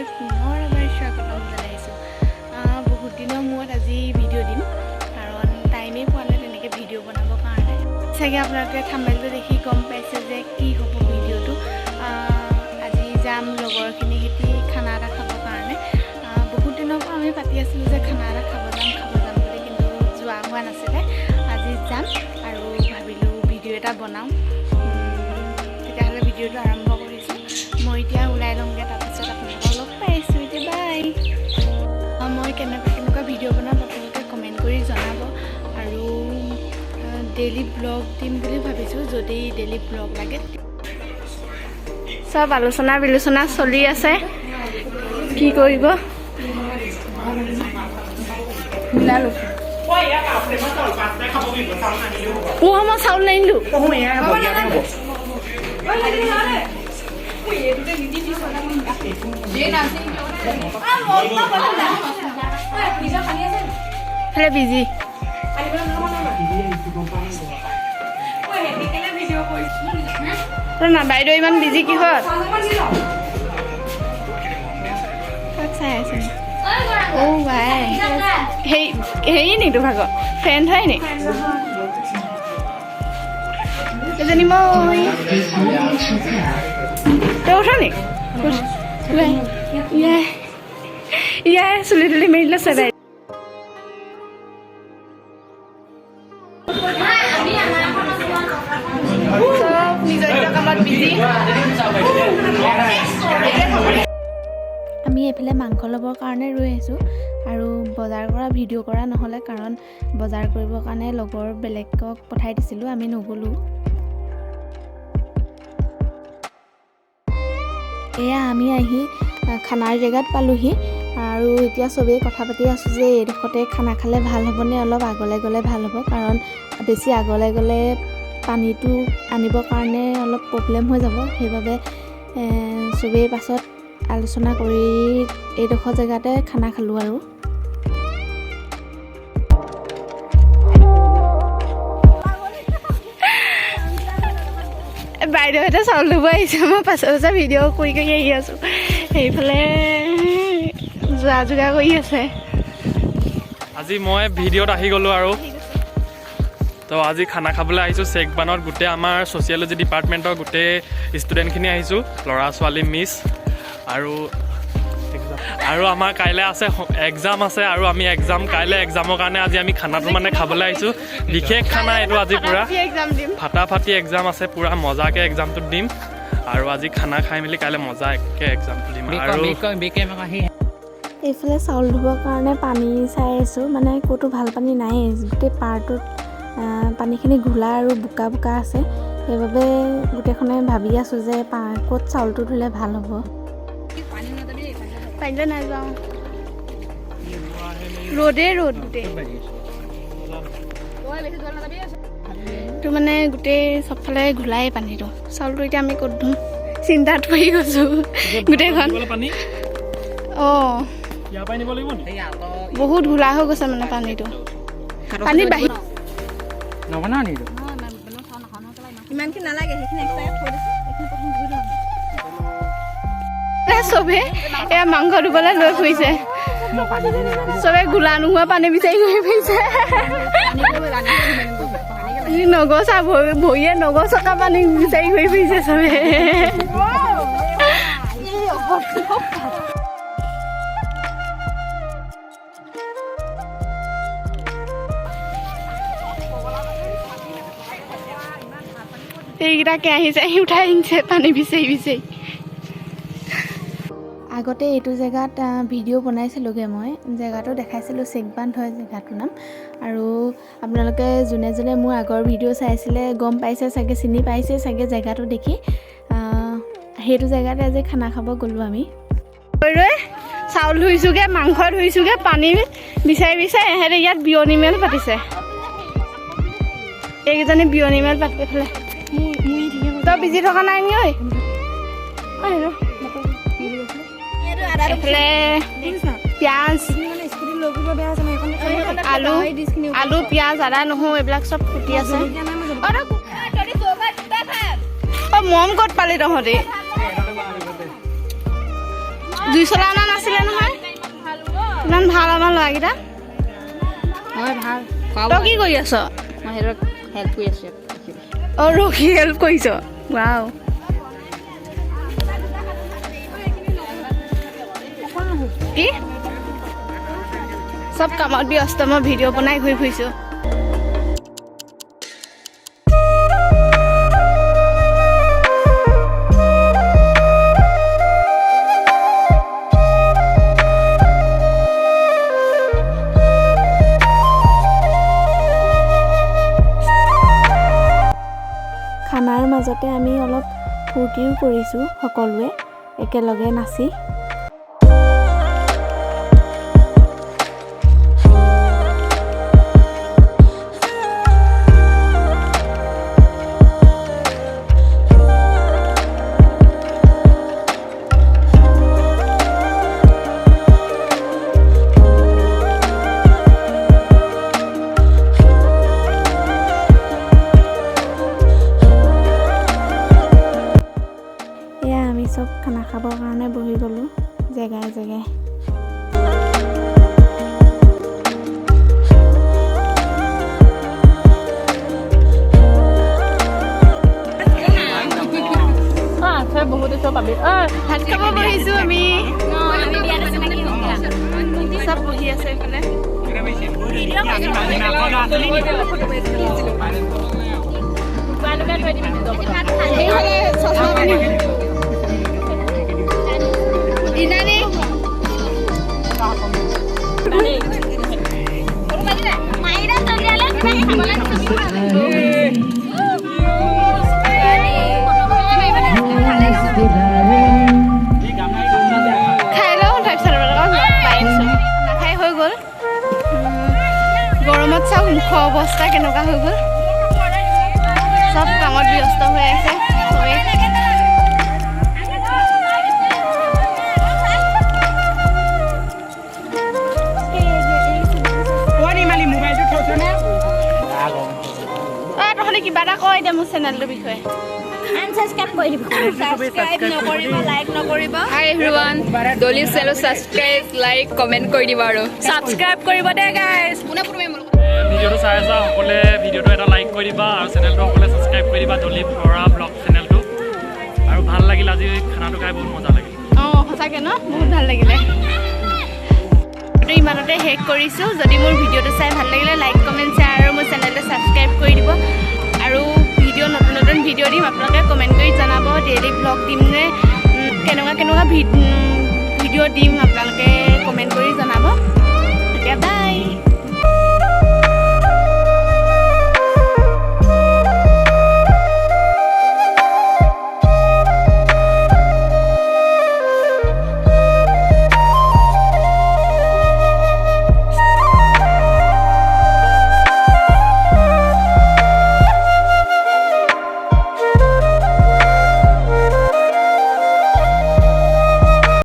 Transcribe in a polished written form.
চেনেললৈ পুনৰ এবাৰ স্বাগতম জনাইছোঁ। বহুত দিনৰ মূৰত আজি ভিডিঅ' দিম, কাৰণ টাইমেই পোৱা নাই তেনেকৈ ভিডিঅ' বনাবৰ কাৰণে। চাগে আপোনালোকে থাম্বনেইলটো দেখি গম পাইছে যে কি হ'ব ভিডিঅ'টো। আজি যাম লগৰখিনিৰ সৈতে খানা এটা খাবৰ কাৰণে। বহুত দিনৰ পৰা আমি পাতি আছিলোঁ যে খানা এটা খাব যাম বুলি, কিন্তু যোৱা হোৱা নাছিলে। আজি যাম আৰু ভাবিলোঁ ভিডিঅ' এটা বনাওঁ। তেতিয়াহ'লে ভিডিঅ'টো আৰম্ভ কৰিছোঁ। মই এতিয়া ওলাই লওঁগৈ, তাৰপিছত আপোনালোকক লগ পাইছোঁ। এতিয়া বাই। মই কেনেকুৱা ভিডিঅ' বনাম আপোনালোকে কমেণ্ট কৰি জনাব, আৰু ডেইলি ব্লগ দিম বুলি ভাবিছোঁ, যদি ডেইলি ব্লগ লাগে। চব আলোচনা বিলোচনা চলি আছে, কি কৰিব। মই চাউল নানিলোঁ। বিজি না বাইদেউ ইমান বিজি কিহত চাই আছে? বাই হেৰি নি তোৰ ভাগৰ ফ্ৰেণ্ড হয় নি? এজনী মই তই উঠ নি? ইয়াৰ চুলি তুলি মেলি লৈছে বাই। আমি এইফালে মাংস ল'বৰ কাৰণে ৰৈ আছোঁ, আৰু বজাৰ কৰা ভিডিঅ' কৰা নহ'লে, কাৰণ বজাৰ কৰিবৰ কাৰণে লগৰ বেলেগক পঠাই দিছিলোঁ, আমি নগ'লোঁ। এয়া আমি আহি খানাৰ জেগাত পালোঁহি, আৰু এতিয়া চবেই কথা পাতি আছোঁ যে এইডোখৰতে খানা খালে ভাল হ'বনে অলপ আগলৈ গ'লে ভাল হ'ব, কাৰণ বেছি আগলৈ গ'লে পানীটো আনিবৰ কাৰণে অলপ প্ৰব্লেম হৈ যাব। সেইবাবে চবেই পাছত আলোচনা কৰি এইডোখৰ জেগাতে খানা খালোঁ। আৰু বাইদেউহঁতে চাউল ধুব আহিছে, মই পাছে ভিডিঅ' কৰি আহি আছোঁ। সেইফালে যোৱা যোগাৰ কৰি আছে। আজি মই ভিডিঅ'ত আহি গ'লোঁ, আৰু তো আজি খানা খাবলৈ আহিছোঁ চেকবানত। গোটেই আমাৰ ছ'চিয়লজি ডিপাৰ্টমেণ্টৰ গোটেই ষ্টুডেণ্টখিনি আহিছোঁ, ল'ৰা ছোৱালী মিছ, আৰু আমাৰ কাইলৈ আছে এক্সাম আছে, আৰু আমি কাইলৈ এক্সামৰ কাৰণে আজি আমি খানাটো মানে খাবলৈ আহিছোঁ। বিশেষ খানা এইটো, আজি পূৰা ফাটাফাটি এক্সাম আছে, পূৰা মজাকৈ এক্সামটো দিম, আৰু আজি খানা খাই মেলি কাইলৈ মজাকৈ এক্সামটো দিম। আৰু এইফালে চাউল ধুবৰ কাৰণে পানী চাই আছোঁ, মানে ক'তো ভাল পানী নাই, গোটেই পাৰটোত পানীখিনি ঘোলা আৰু বোকা বোকা আছে। সেইবাবে গোটেইখনে ভাবি আছোঁ যে ক'ত চাউলটো ধুলে ভাল হ'ব। পাৰিলে নাযাওঁ, ৰ'দ গোটেই তো মানে গোটেই চবফালে ঘোলাই পানীটো। চাউলটো এতিয়া আমি ক'ত ধুম চিন্তাত পৰি গৈছোঁ গোটেইখন। বহুত ঘোলা হৈ গৈছে মানে পানীটো। পানী বাঢ়ি ইমানখিনি নালাগে, সেইখিনি চবে এয়া মাংস ধুবলৈ লৈ ফুৰিছে। চবে গোলা নোহোৱা পানী বিচাৰি ঘূৰি ফুৰিছে। নগছা ভৰিয়ে নগছকা পানী বিচাৰি ঘূৰি ফুৰিছে চবে। এইকেইটা কেৰাহী চাহি উঠাই আনিছে পানী বিচাৰি। আগতে এইটো জেগাত ভিডিঅ' বনাইছিলোঁগৈ, মই জেগাটো দেখাইছিলোঁ, চেকবান্ধ হয় জেগাটোৰ নাম। আৰু আপোনালোকে যোনে যোনে মোৰ আগৰ ভিডিঅ' চাইছিলে গম পাইছে চাগে, চিনি পাইছে চাগে জেগাটো দেখি। সেইটো জেগাতে আজি খানা খাব গ'লোঁ আমি। চাউল ধুইছোঁগৈ, মাংস ধুইছোঁগৈ, পানী বিচাৰি এহেঁতে ইয়াত বিয়নী মেল পাতিছে। এইকেইজনী বিয়নী মেল পাতি পেলাই তই বিজি থকা নাই নি? এইফালে পিঁয়াজ, আলু, পিঁয়াজ, আদা, নহৰু এইবিলাক চব কুটি আছে। মম ক'ত পালি তহঁতি? জুই চলা অনা নাছিলে নহয় ইমান ভাল আমাৰ ল'ৰাকেইটা হয় ভাল তই কি কৰি আছ মই হেল্প কৰি আছোঁ অঁ ৰখি হেল্প কৰিছ ৱাও কি চব কামত ব্যস্ত মই ভিডিঅ' বনাই ঘূৰি ফুৰিছোঁ খানাৰ মাজতে আমি অলপ ফূৰ্তিও কৰিছোঁ সকলোৱে একেলগে নাচি আমি চব খানা খাবৰ কাৰণে বহি গ'লোঁ জেগাই জেগাই বহুতে চব পাবি ভাত খাব বহিছোঁ আমি চব বহি আছে এইফালে ইনানি খাই লওঁ তাৰপিছত নাখাই হৈ গ'ল গৰমত চাওক মুখৰ অৱস্থা কেনেকুৱা হৈ গ'ল চব কামত ব্যস্ত হৈ আছে চবেই তহঁতে কিবা এটা কয় এতিয়া মোৰ চেনেলটোৰ বিষয়ে Hi everyone, Dolly channel subscribe, like, comment কৰি দিবা আৰু subscribe কৰিব দে guys ভিডিঅ'টো চাই আছা সকলোৱে ভিডিঅ'টো এটা লাইক কৰি দিবা আৰু চেনেলটো সকলোৱে ছাবস্ক্ৰাইব কৰি দিবা ডলি বৰা ব্লগ চেনেলটো আৰু ভাল লাগিল আজি খানাটো খাই বহুত মজা লাগিল অঁ সঁচাকৈ ন বহুত ভাল লাগিলে ইমানতে শেষ কৰিছোঁ যদি মোৰ ভিডিঅ'টো চাই ভাল লাগিলে লাইক কমেণ্ট শ্বেয়াৰ আৰু মোৰ চেনেলটো ছাবস্ক্ৰাইব কৰি দিব আৰু ভিডিঅ' নতুন নতুন ভিডিঅ' দিম আপোনালোকে কমেণ্ট কৰি জনাব ডেইলি ব্লগ দিম নে কেনেকুৱা ভিডিঅ' দিম আপোনালোকে কমেণ্ট কৰি জনাব এতিয়া বাই